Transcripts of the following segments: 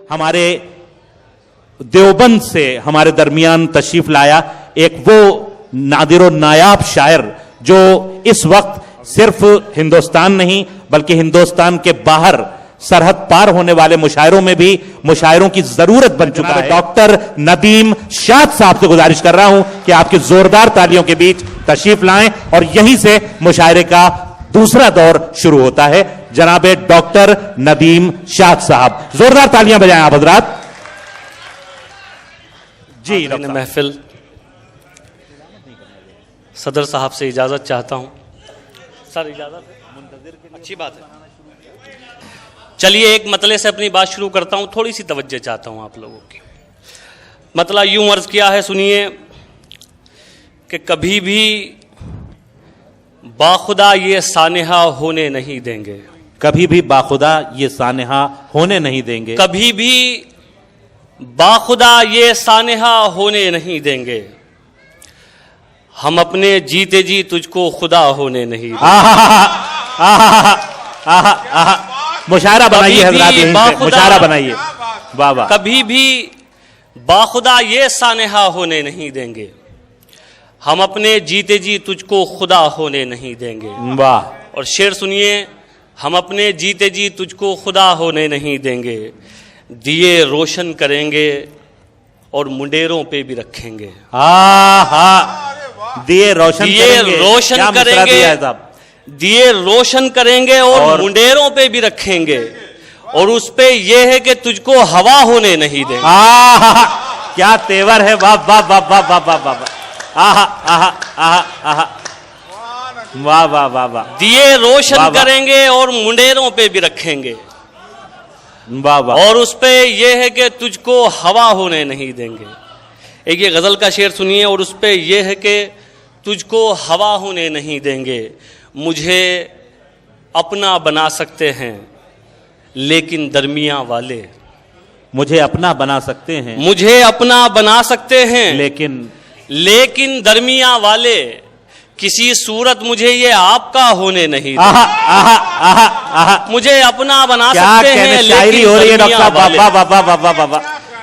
हमारे देवबंद से हमारे दरमियान तशरीफ लाया एक वो नादिरो नायाब शायर जो इस वक्त सिर्फ हिंदुस्तान नहीं बल्कि हिंदुस्तान के बाहर सरहद पार होने वाले मुशायरों में भी मुशायरों की जरूरत बन चुका है। डॉक्टर नदीम शाद साहब से गुजारिश कर रहा हूं कि आपकी जोरदार तालियों के बीच तशरीफ लाएं और यहीं से मुशायरे का दूसरा दौर शुरू होता है। जनाबे डॉक्टर नदीम शाद साहब, जोरदार तालियां बजाएं आप हजरात। जी महफिल सदर साहब से इजाजत चाहता हूं। सर इजाजत है? अच्छी बात है। चलिए एक मतले से अपनी बात शुरू करता हूं, थोड़ी सी तवज्जो चाहता हूं आप लोगों की। मतला यूं अर्ज किया है, सुनिए कि कभी भी बाखुदा ये सानेहा होने नहीं देंगे, कभी भी बाखुदा ये सानेहा होने नहीं देंगे, कभी भी बाखुदा ये सानेहा होने नहीं देंगे, हम अपने जीते जी तुझको खुदा होने नहीं देंगे। मुशायरा बनाइए हजरात, यहीं से मुशायरा बनाइए। वाह वाह। कभी भी बाखुदा ये सानेहा होने नहीं देंगे, हम अपने जीते जी तुझको खुदा होने नहीं देंगे। वाह। और शेर सुनिए, हम अपने जीते जी तुझको खुदा होने नहीं देंगे, दिए रोशन करेंगे और मुंडेरों पे भी रखेंगे। दिए रोशन करेंगे, दिए रोशन करेंगे और मुंडेरों पे भी रखेंगे, और उस पे ये है कि तुझको हवा होने नहीं देंगे। क्या तेवर है। वाह वाह वाह वाह वाह वाह वाह वाह वाह वाह वाह। दिए रोशन करेंगे और मुंडेरों पे भी रखेंगे, वाह वाह। और उस पे ये है कि तुझको हवा होने नहीं देंगे। एक ये गजल का शेर सुनिए, और उस पे ये है कि तुझको हवा होने नहीं देंगे, मुझे अपना बना सकते हैं लेकिन दरमिया वाले, मुझे अपना बना सकते हैं, मुझे अपना बना सकते हैं लेकिन दरमिया वाले, किसी सूरत मुझे ये आपका होने नहीं देंगे। मुझे अपना बना सकते हैं शायरी हो रही है डॉक्टर साहब। वाह वाह वाह वाह वाह।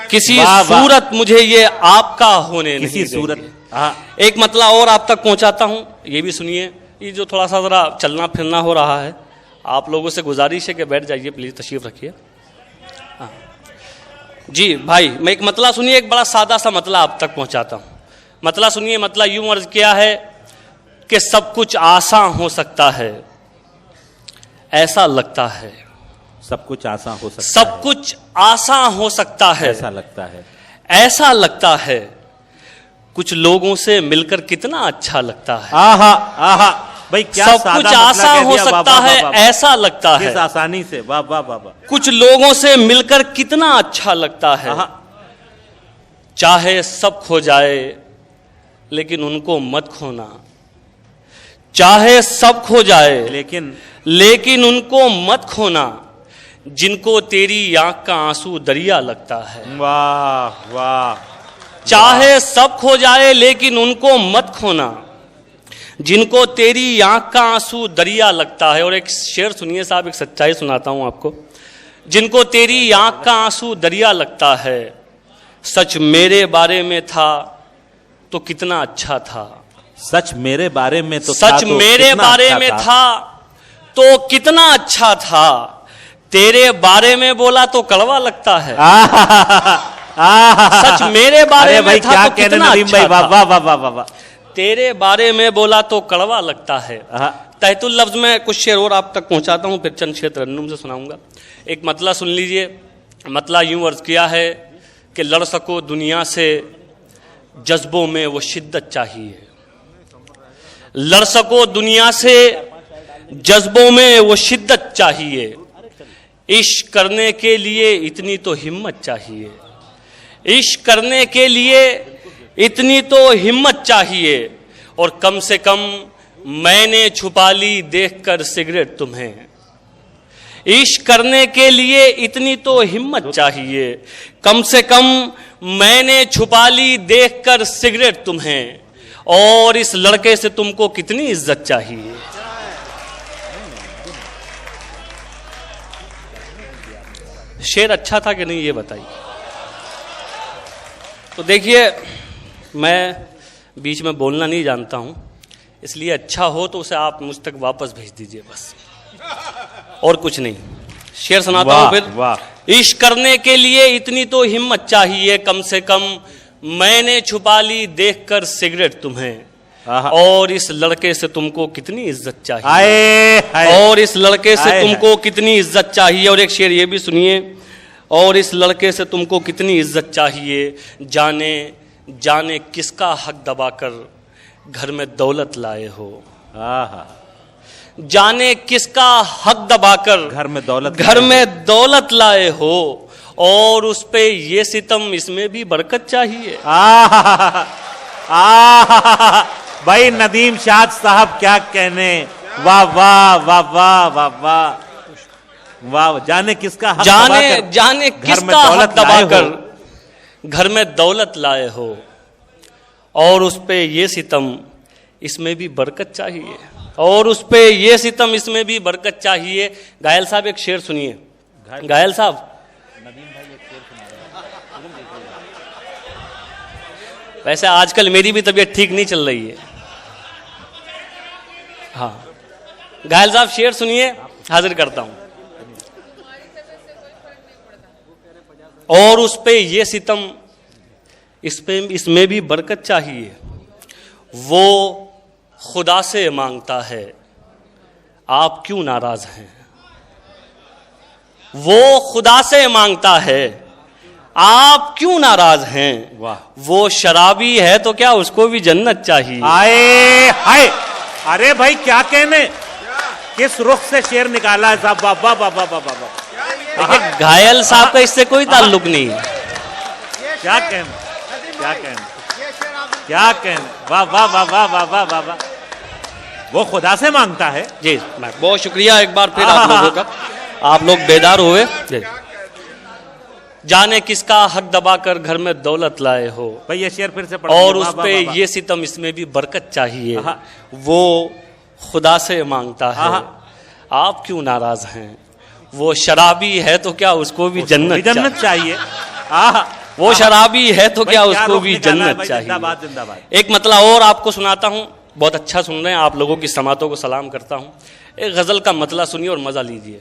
किसी सूरत मुझे ये आपका होने नहीं देंगे। सूरत। एक मतला और आप तक पहुंचाता हूं, ये भी सुनिए। ये जो थोड़ा सा जरा चलना फिरना हो रहा है, आप लोगों से गुजारिश है कि बैठ जाइए प्लीज, तशरीफ रखिए। जी भाई, मैं एक मतला सुनिए, एक बड़ा सादा सा मतला आप तक पहुंचाता हूं। मतला सुनिए, मतला यूं अर्ज किया है कि सब कुछ आसान हो सकता है, ऐसा लगता है। सब कुछ आसान हो सकता है, सब कुछ आसान हो सकता है, ऐसा लगता है, ऐसा लगता है। कुछ लोगों से मिलकर कितना अच्छा लगता है। भाई क्या सब कुछ आसान हो सकता है, ऐसा लगता है। किस आसानी से। वाह वाह वाह वाह। कुछ लोगों से मिलकर कितना अच्छा लगता है। चाहे सब खो जाए लेकिन उनको मत खोना, चाहे सब खो जाए लेकिन उनको मत खोना, जिनको तेरी आंख का आंसू दरिया लगता है। वाह वाह। चाहे सब खो जाए लेकिन उनको मत खोना, जिनको तेरी आंख का आंसू दरिया लगता है। और एक शेर सुनिए साहब, एक सच्चाई सुनाता हूं आपको। जिनको तेरी आंख का आंसू दरिया लगता है, सच मेरे बारे में था तो कितना अच्छा था। सच मेरे बारे में तो सच मेरे बारे में था तो कितना अच्छा था, तेरे बारे में बोला तो कड़वा लगता है। सच मेरे बारे में था तो कितना अच्छा था, वाह वाह वाह वाह। तेरे बारे में बोला तो कड़वा लगता है। तहतुल लफ्ज में कुछ शेर और आप तक पहुंचाता हूं, फिर चंद शेर तरन्नुम से सुनाऊंगा। एक मतला सुन लीजिए। मतला यूं अर्ज किया है कि लड़ सको दुनिया से, जज्बों में वो शिद्दत चाहिए। लड़ सको दुनिया से, जज्बों में वो शिद्दत चाहिए। इश्क करने के लिए इतनी तो हिम्मत चाहिए। इश्क करने के लिए इतनी तो हिम्मत चाहिए। और कम से कम मैंने छुपा ली देखकर सिगरेट तुम्हें। इश्क करने के लिए इतनी तो हिम्मत चाहिए, कम से कम मैंने छुपा ली देखकर सिगरेट तुम्हें। और इस लड़के से तुमको कितनी इज्जत चाहिए। शेर अच्छा था कि नहीं ये बताइए। तो देखिए, मैं बीच में बोलना नहीं जानता हूं, इसलिए अच्छा हो तो उसे आप मुझ तक वापस भेज दीजिए बस, और कुछ नहीं। शेर सुनाता हूं फिर। इश्क करने के लिए इतनी तो हिम्मत चाहिए, कम से कम मैंने छुपा ली देखकर सिगरेट तुम्हें, और इस लड़के से तुमको कितनी इज्जत चाहिए, और इस लड़के से तुमको कितनी इज्जत चाहिए। और एक शेर ये भी सुनिए, और इस लड़के से तुमको कितनी इज्जत चाहिए, जाने जाने किसका हक दबाकर घर में दौलत लाए हो। जाने किसका हक दबाकर घर में दौलत लाए हो, और उस पे ये सितम इसमें भी बरकत चाहिए। भाई नदीम शाद साहब क्या कहने, वाह वाह वाह वाह वाह वाह वाह। जाने किसका हक जाने किसका हक दबाकर घर में दौलत लाए हो, और उस पे ये सितम इसमें भी बरकत चाहिए, और उस पे ये सितम इसमें भी बरकत चाहिए। घायल साहब एक शेर सुनिए। घायल साहब, वैसे आजकल मेरी भी तबीयत ठीक नहीं चल रही है। हाँ, घायल साहब शेर सुनिए, हाजिर करता हूं। और उस पे ये सितम इसमें भी बरकत चाहिए, वो खुदा से मांगता है, आप क्यों नाराज हैं। वो खुदा से मांगता है, आप क्यों नाराज हैं। वाह। वो शराबी है तो क्या उसको भी जन्नत चाहिए। आए हाय, अरे भाई क्या कहने, किस रुख से शेर निकाला है साहब। बाबा बाबा बाबा बाबा। घायल साहब का इससे कोई ताल्लुक नहीं है। क्या कहने, क्या कहने, क्या कहने, वाह वाह वाह वाह वाह वाह वाह वाह। वो खुदा से मांगता है। जी, बहुत शुक्रिया एक बार फिर आप लोगों का, आप लोग बेदार हुए। जाने किसका हक दबाकर घर में दौलत लाए हो। भाई ये शेर फिर से पढ़। और उस पे ये सितम इसमें भी बरकत चाहिए, वो खुदा से मांगता है, आप क्यों नाराज हैं। वो शराबी है तो क्या उसको भी जन्नत चाहिए। वो शराबी है तो क्या उसको भी जन्नत चाहिए। जिंदाबाद जिंदाबाद। एक मतलब और आपको सुनाता हूँ, बहुत अच्छा सुन रहे हैं, आप लोगों की समातों को सलाम करता हूँ। एक गजल का मतला सुनिए और मजा लीजिए।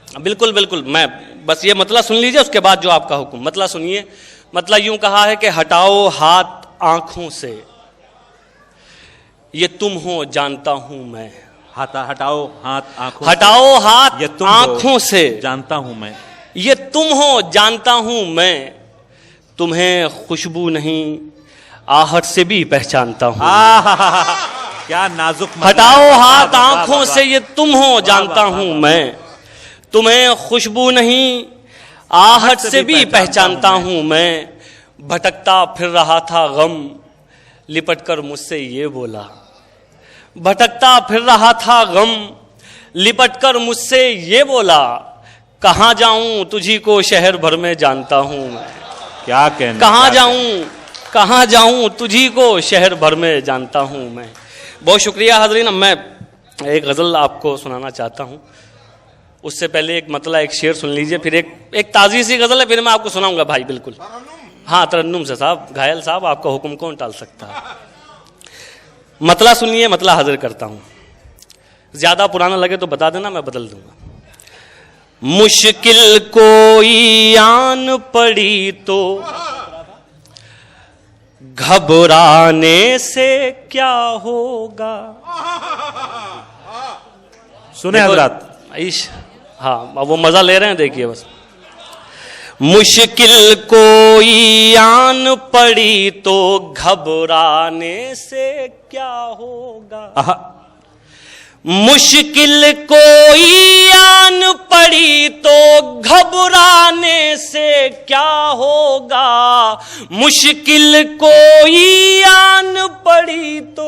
बिल्कुल बिल्कुल, मैं बस ये मतला सुन लीजिए, उसके बाद जो आपका हुक्म। मतला सुनिए। मतला यूं कहा है कि हटाओ हाथ आंखों से, ये तुम हो जानता हूं मैं। हटाओ हाथ आंखों, हटाओ हाथ आंखों से, जानता हूं मैं। ये तुम हो जानता हूं मैं, तुम्हें खुशबू नहीं आहट से भी पहचानता हूं। क्या नाजुक। हटाओ हाथ आंखों से, ये तुम हो जानता हूं मैं, तुम्हें खुशबू नहीं आहट से भी पहचानता हूं मैं। भटकता फिर रहा था गम, लिपट कर मुझसे ये बोला। भटकता फिर रहा था गम, लिपट कर मुझसे ये बोला। कहाँ जाऊं तुझी को शहर भर में जानता हूं मैं। क्या कहना। कहाँ जाऊं तुझी को शहर भर में जानता हूं मैं। बहुत शुक्रिया हाज़रीन। मैं एक गज़ल आपको सुनाना चाहता हूं, उससे पहले एक मतला एक शेर सुन लीजिए, फिर एक ताज़ी सी गज़ल है, फिर मैं आपको सुनाऊंगा भाई। बिल्कुल हाँ, तरन्नुम से साहब। घायल साहब, आपका हुक्म कौन टाल सकता है। मतला सुनिए, मतला हाजिर करता हूं। ज्यादा पुराना लगे तो बता देना, मैं बदल दूंगा। मुश्किल कोई आन पड़ी तो घबराने से क्या होगा। सुने हजरात। हाँ, वो मजा ले रहे हैं, देखिए बस। मुश्किल कोई आन पड़ी तो घबराने से क्या होगा। मुश्किल कोई आन पड़ी तो घबराने से क्या होगा। मुश्किल कोई आन पड़ी तो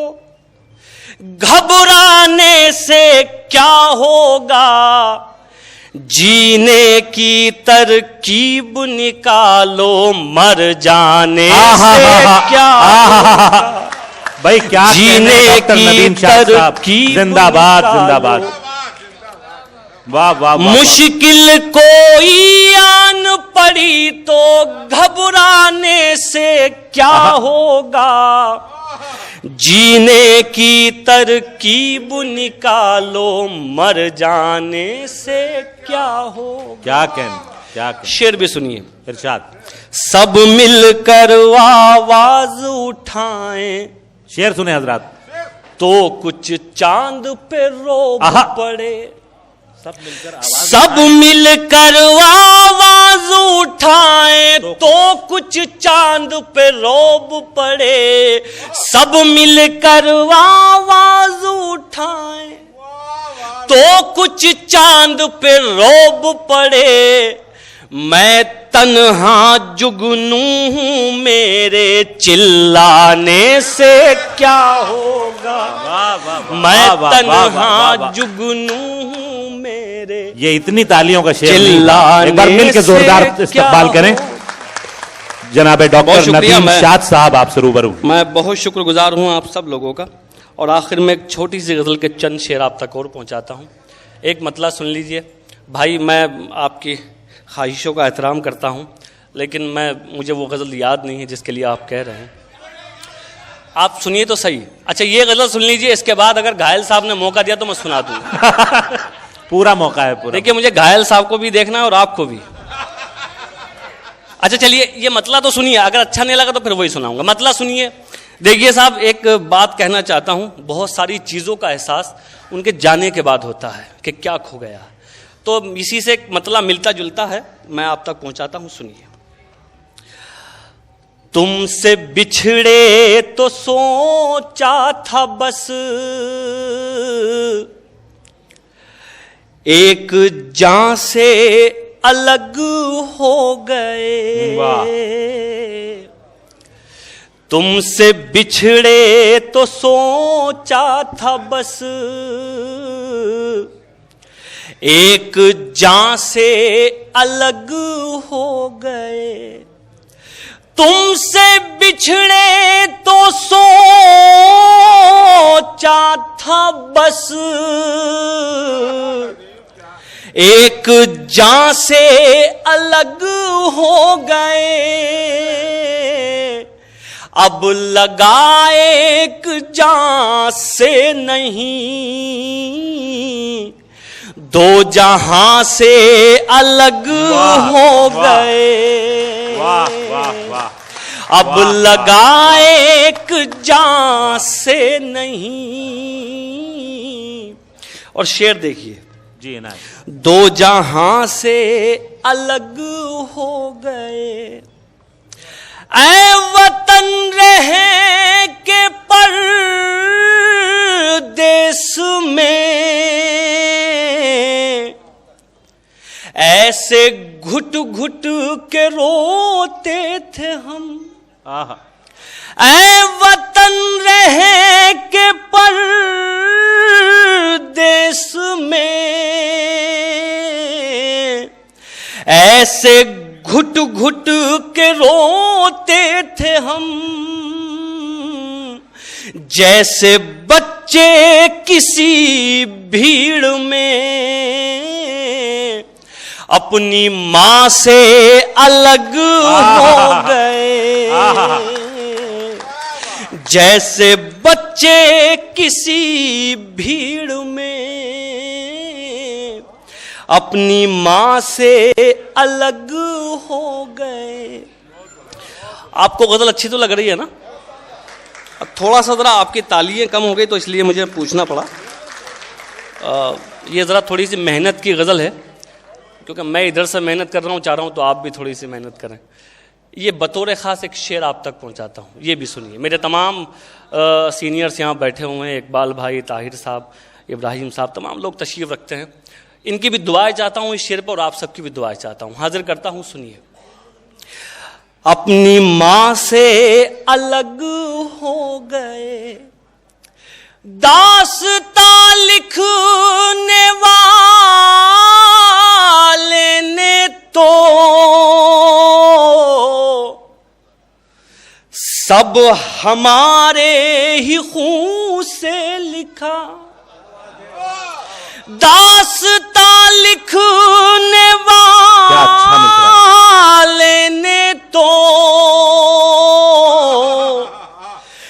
घबराने से क्या होगा। जीने की तरकीब निकालो, मर जाने से क्या होगा। भाई क्या जीने की तरकीब जिंदाबाद जिंदाबाद। वाह वाह, मुश्किल कोई आन पड़ी तो घबराने से क्या होगा, जीने की तरकीब निकालो मर जाने से क्या होगा। क्या कहना, क्या कहना। शेर भी सुनिए, इरशाद। सब मिलकर आवाज उठाएं, शेर सुने हजरात, तो कुछ चांद पे रोब पड़े। सब मिलकर आवाज उठाएं तो कुछ चांद पे रोब पड़े। सब मिलकर आवाज उठाएं तो कुछ चांद पे रोब पड़े। मैं तन्हा जुगनू हूं, मेरे चिल्लाने से क्या होगा। मैं तन्हा जुगनू हूं, मेरे। ये इतनी तालियों का शेर, चिल्लाने एक बार मिलकर जोरदार इस्तकबाल करें जनाब डॉक्टर नदीम शाद साहब, आपसे रूबरू। मैं बहुत शुक्रगुजार हूं आप सब लोगों का। और आखिर में एक छोटी सी गजल के चंद शेर आप तक और पहुंचाता हूं। एक मतला सुन लीजिए भाई, मैं आपकी ख्वाहिशों का एहतराम करता हूं, लेकिन मुझे वो गज़ल याद नहीं है जिसके लिए आप कह रहे हैं। आप सुनिए तो सही। अच्छा, ये गज़ल सुन लीजिए, इसके बाद अगर घायल साहब ने मौका दिया तो मैं सुना दूंगा। पूरा मौका है, पूरा। देखिए, मुझे घायल साहब को भी देखना है और आपको भी। अच्छा चलिए, ये मतला तो सुनिए, अगर अच्छा नहीं लगा तो फिर वही सुनाऊंगा। मतला सुनिए। देखिए साहब, एक बात कहना चाहता हूं, बहुत सारी चीज़ों का एहसास उनके जाने के बाद होता है कि क्या खो गया। तो इसी से एक मतला मिलता जुलता है, मैं आप तक पहुंचाता हूं, सुनिए। तुमसे बिछड़े तो सोचा था बस एक जान से अलग हो गए। तुमसे बिछड़े तो सोचा था बस एक जान से अलग हो गए। तुमसे बिछड़े तो सोचा था बस एक जान से अलग हो गए। अब लगाए एक जान से नहीं, दो जहां से अलग हो गए। वाह वाह वाह। अब लगाए एक जान से नहीं। और शेर देखिए जी ना, दो जहां से अलग हो गए। ऐ वतन रहे के परदेस में, ऐसे घुट घुट के रोते थे हम। ऐ वतन रहे के परदेस में, ऐसे घुट घुट के रोते थे हम। जैसे बच्चे किसी भीड़ में अपनी मां से अलग हो गए। जैसे बच्चे किसी भीड़ में अपनी मां से अलग हो गए। आपको गजल अच्छी तो लग रही है ना? थोड़ा सा ज़रा आपकी तालियां कम हो गई तो इसलिए मुझे पूछना पड़ा। ये ज़रा थोड़ी सी मेहनत की गज़ल है, क्योंकि मैं इधर से मेहनत कर रहा हूँ, चाह रहा हूँ तो आप भी थोड़ी सी मेहनत करें। ये बतौर ख़ास एक शेर आप तक पहुँचाता हूँ, ये भी सुनिए। मेरे तमाम सीनियर्स यहाँ बैठे हुए हैं, इकबाल भाई, ताहिर साहब, इब्राहिम साहब, तमाम लोग तशरीफ़ रखते हैं। इनकी भी दुआएं चाहता हूँ इस शेर पर, और आप सबकी भी दुआएं चाहता हूँ। हाजिर करता हूँ, सुनिए। अपनी माँ से अलग हो गए, दास्तां लिखने वाले ने तो सब हमारे ही खून से लिखा। दास्ता लिखने वाले ने तो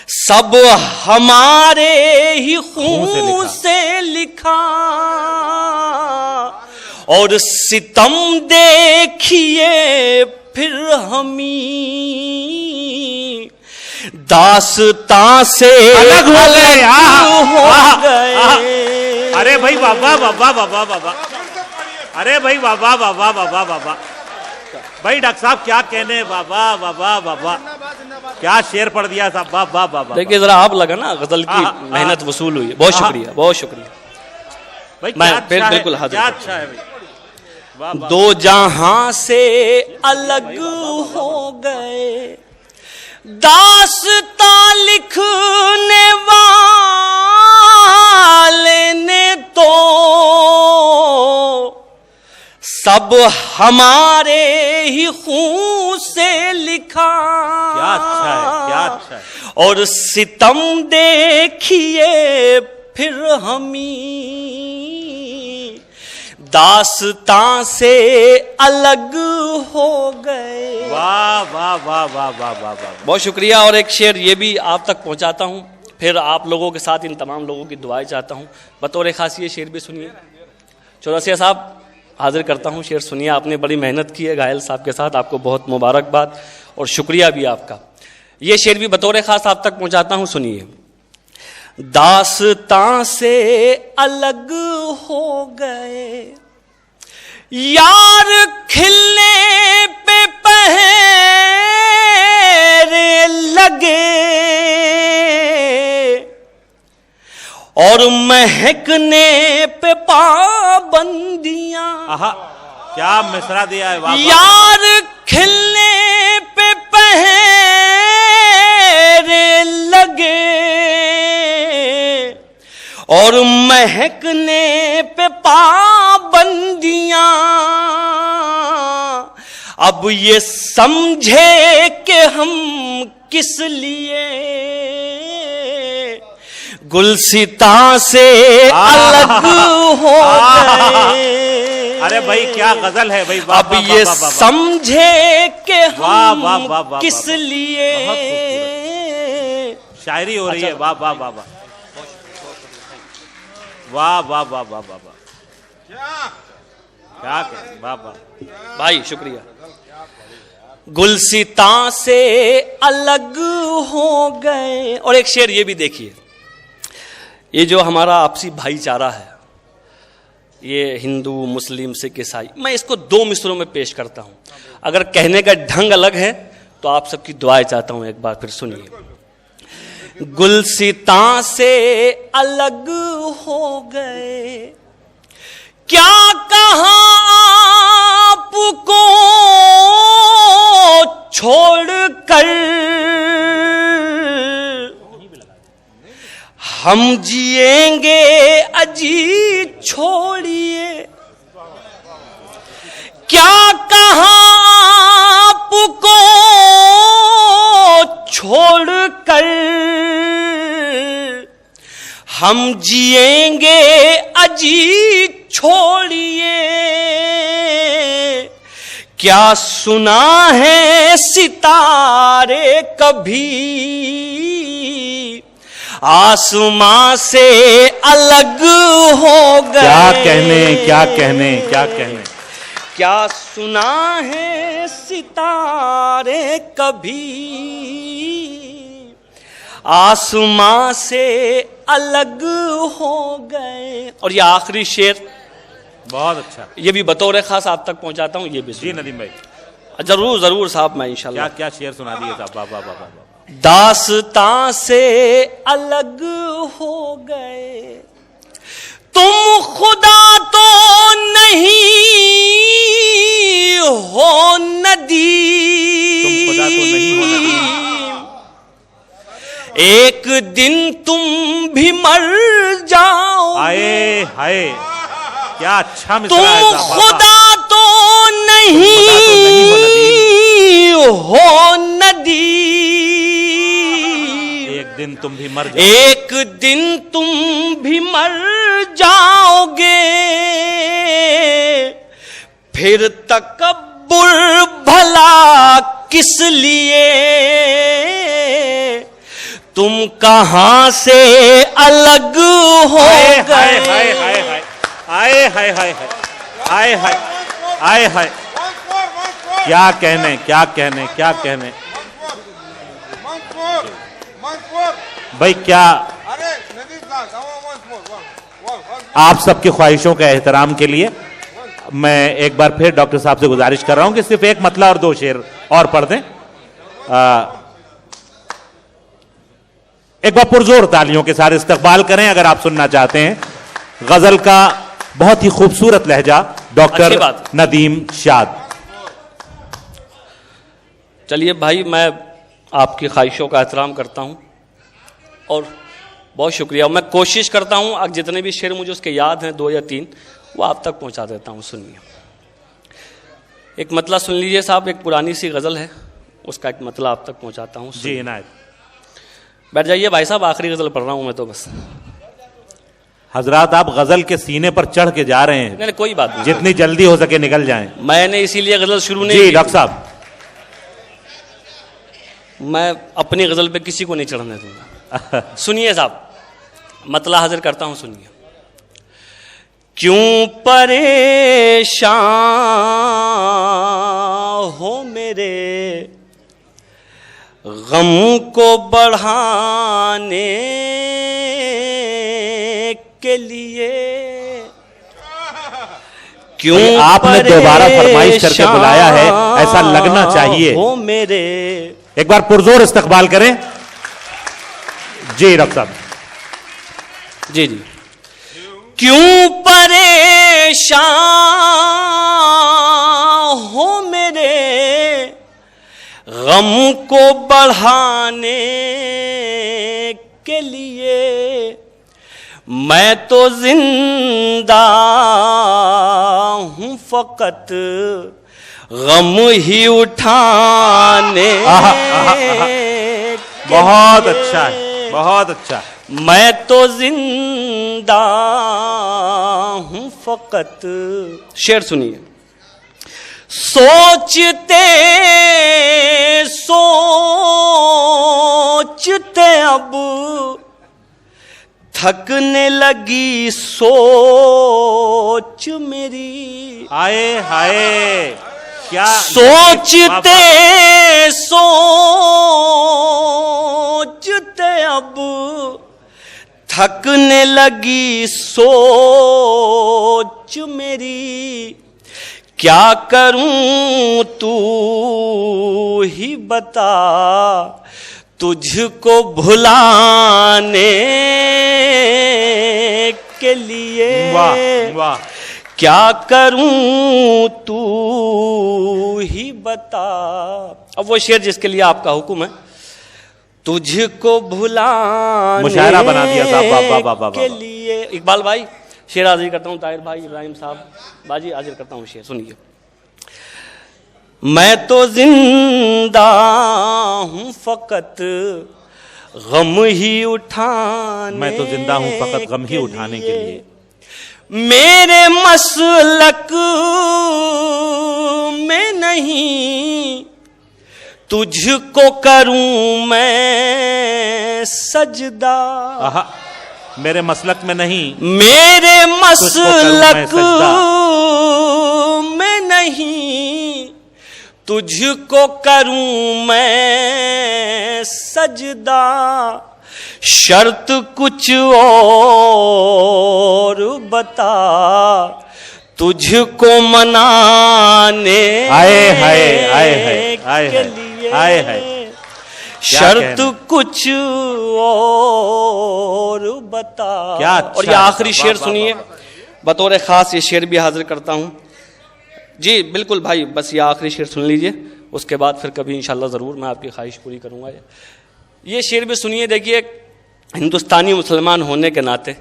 सब हमारे ही खून से लिखा, और सितम देखिए फिर हमी दास्तां से अलग हो गए। गए। अरे भाई बाबा बाबा बाबा बाबा, अरे भाई बाबा बाबा बाबा बाबा, भाई डॉक्टर साहब क्या कहने, बाबा बाबा बाबा, क्या शेर पढ़ दिया साहब, बाबा बाबा। देखिए जरा आप लगा ना, गजल की मेहनत वसूल हुई है। बहुत शुक्रिया, बहुत शुक्रिया भाई। मैं फिर बिल्कुल हाजिर। क्या अच्छा है भाई। दो जहां से अलग हो गए, दास्तां लिखने वाले ने तो सब हमारे ही खून से लिखा। क्या अच्छा है, क्या अच्छा है। और सितम देखिए फिर हमी दास्तां से अलग हो गए। वाह वाह वाह वाह वाह वाह वाह। बहुत शुक्रिया। और एक शेर ये भी आप तक पहुंचाता हूं, फिर आप लोगों के साथ इन तमाम लोगों की दुआएं चाहता हूं। बतौर खास ये शेर भी सुनिए। चौरसिया साहब हाजिर करता हूं, शेर सुनिए। आपने बड़ी मेहनत की है घायल साहब के साथ, आपको बहुत मुबारकबाद और शुक्रिया भी आपका। ये शेर भी बतौर खास आप तक पहुंचाता हूं, सुनिए। दास्तां से अलग हो गए यार, खिलने पे पहरे लगे, और महकने पे पाबंदियां। आहा, क्या मिसरा दिया है। वाह यार खिलने पे पहरे लगे, और महकने पे पाबंदियां। अब ये समझे कि हम किस लिए गुलसितां से अलग हो गए। अरे भाई क्या गजल है भाई। अब ये समझे कि हम किस लिए शायरी हो रही है। वाह वाह वाह वाह वाह वाह वाह वाह वाह, क्या वाह वाह भाई, शुक्रिया। गुलसितां से अलग हो गए। और एक शेर ये भी देखिए, ये जो हमारा आपसी भाईचारा है, ये हिंदू मुस्लिम सिख ईसाई, मैं इसको दो मिसरों में पेश करता हूं। अगर कहने का ढंग अलग है तो आप सबकी दुआएं चाहता हूं, एक बार फिर सुनिए। गुलसितां से अलग हो गए, क्या कहा आपको छोड़कर, हम जिएंगे अजी छोड़िए। क्या कहा आपको छोड़कर, हम जिएंगे अजी छोड़िए। क्या सुना है सितारे कभी आसमां से अलग हो गए। क्या कहने, क्या कहने, क्या कहने। क्या सुना है सितारे कभी आसमां से अलग हो गए। और ये आखिरी शेर बहुत अच्छा, ये भी बतौर खास आप तक पहुंचाता हूं। ये भी जी नदीम भाई, जरूर जरूर साहब, मैं इंशाल्लाह। क्या क्या शेर सुना दिए साहब। वाह वाह वाह वाह। दास्तां से अलग हो गए, तुम खुदा तो नहीं हो नदी, तुम खुदा तो नहीं हो नदी, एक दिन तुम भी मर जाओ। आए हाय, क्या अच्छा मिसरा तुम है साहब। खुदा तो नहीं हो नदी, दिन तुम भी मर जाओगे, एक दिन तुम भी मर जाओगे, फिर तकब्बुर भला किस लिए, तुम कहां से अलग हो गए। हाय हाय हाय हाय हाय हाय हाय हाय हाय हाय हाय, क्या कहने क्या कहने क्या कहने भाई। क्या आप सबकी ख्वाहिशों के एहतराम के लिए मैं एक बार फिर डॉक्टर साहब से गुजारिश कर रहा हूं कि सिर्फ एक मतला और 2 शेर और पढ़ दें। एक बार पुरजोर तालियों के साथ इस्तकबाल करें अगर आप सुनना चाहते हैं गजल का बहुत ही खूबसूरत लहजा डॉक्टर नदीम शाद। चलिए भाई, मैं आपकी ख्वाहिशों का एहतराम करता हूं और बहुत शुक्रिया। मैं कोशिश करता हूं अब जितने भी शेर मुझे उसके याद हैं 2 या 3 वो आप तक पहुंचा देता हूं। सुनिए, एक मतला सुन लीजिए साहब, एक पुरानी सी गज़ल है, उसका एक मतला आप तक पहुंचाता हूं। जी इनायत। बैठ जाइए भाई साहब, आखिरी गज़ल पढ़ रहा हूं मैं तो बस। हजरात, आप गजल के सीने पर चढ़ के जा रहे हैं। नहीं, कोई बात नहीं, जितनी जल्दी हो सके निकल जाएं। मैंने इसीलिए गज़ल शुरू नहीं जी की। डॉक्टर साहब, मैं अपनी गज़ल पे किसी को नहीं चढ़ने दूंगा। सुनिए साहब, मतला हाजिर करता हूं, सुनिए। क्यों परेशान हो मेरे गम को बढ़ाने के लिए, क्यों आपने दोबारा फरमाइश करके बुलाया है, ऐसा लगना चाहिए। हो मेरे, एक बार पुरजोर इस्तकबाल करें। जी डॉक्टर साहब, जी जी। क्यों परेशान हो मेरे गम को बढ़ाने के लिए, मैं तो जिंदा हूं फकत गम ही उठाने। बहुत अच्छा है, बहुत अच्छा। मैं तो जिंदा हूं फकत। शेर सुनिए। सोचते सोचते अब थकने लगी सोच मेरी। आए हाय, क्या सोचते सोचते अब थकने लगी सोच मेरी, क्या करूं तू ही बता तुझको भुलाने के लिए। वाह वाह, क्या करूं तू ही बता। अब वो शेर जिसके लिए आपका हुक्म है, तुझको भुलाने मुशायरा बना दिया साहब। वाह वाह वाह के लिए। इकबाल भाई शेर हाजिर करता हूँ, ताहिर भाई, इब्राहिम साहब, बाजी हाजिर करता हूँ शेर, सुनिए। मैं तो जिंदा हूं फकत गम ही उठाने, मैं तो जिंदा हूं फकत गम ही उठाने के लिए, मेरे मसलक में नहीं तुझको करूं मैं सजदा। मेरे मसलक में नहीं, मेरे मसलक में नहीं तुझको करूं मैं सजदा। शर्त कुछ और बता तुझको मनाने के लिए। शर्त कुछ और बता। क्या और ये आखिरी शेर सुनिए, बतौर खास ये शेर भी हाजिर करता हूं। जी बिल्कुल भाई, बस ये आखिरी शेर सुन लीजिए, उसके बाद फिर कभी इंशाल्लाह ज़रूर मैं आपकी ख्वाहिश पूरी करूंगा। ये शेर भी सुनिए। देखिए, हिंदुस्तानी मुसलमान होने के नाते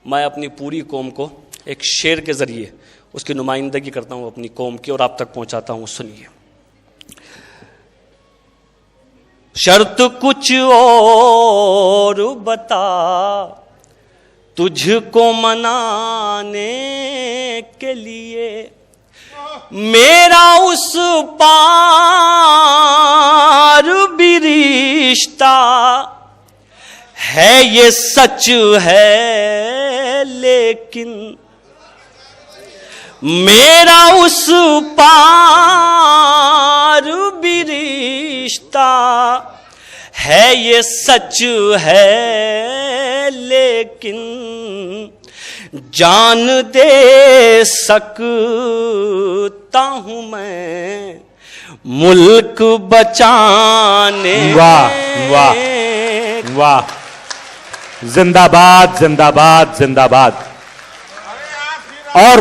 मैं अपनी पूरी कौम को एक शेर के ज़रिए उसकी नुमाइंदगी करता हूँ अपनी कौम की और आप तक पहुँचाता हूँ। सुनिए। शर्त कुछ और बता, तुझको मनाने के लिए। मेरा उस पार भी रिश्ता है, ये सच है लेकिन। मेरा उस पार भी रिश्ता है, ये सच है लेकिन। जान दे सकता हूं मैं मुल्क बचाने। वाह वाह वाह, जिंदाबाद जिंदाबाद जिंदाबाद। और